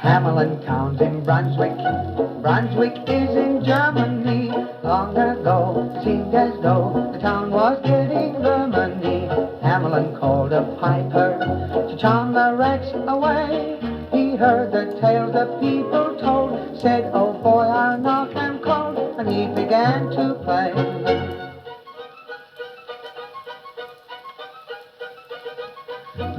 Hamelin town's in Brunswick. Brunswick is in Germany. Long ago, it seemed as though the town was getting vermony. Hamelin called a piper to charm the rats away. He heard the tales the people told, said, "Oh boy, I'll knock them cold," and he began to play.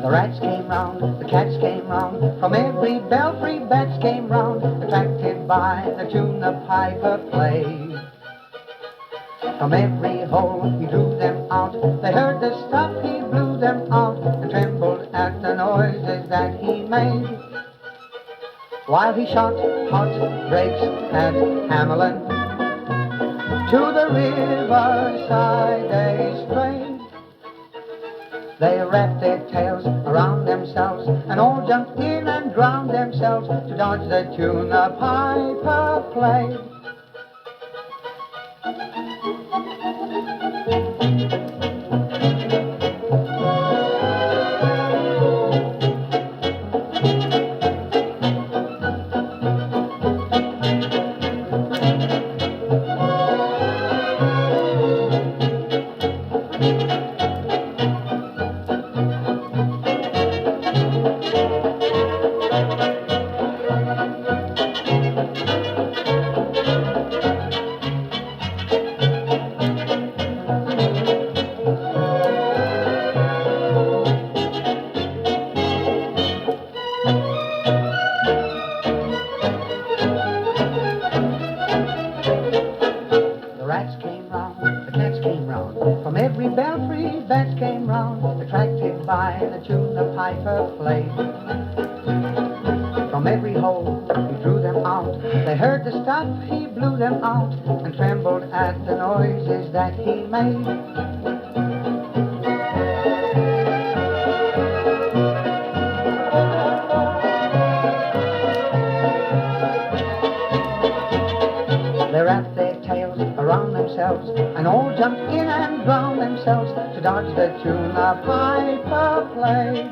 The rats came round, the cats came round, from every belfry bats came round, attracted by the tune the piper played. From every hole he drew them out, they heard the stuff, he blew them out, and trembled at the noises that he made. While he shot hot brakes at Hamelin, to the riverside they strayed. They wrapped their tails around themselves and all jumped in and drowned themselves to dodge the tune the piper played. From every belfry bats came round, attracted by the tune the piper played. From every hole he drew them out, they heard the stuff, he blew them out, and trembled at the noises that he made. They wrapped their tails around themselves and all jumped in and drowned themselves to dodge the tune the piper played.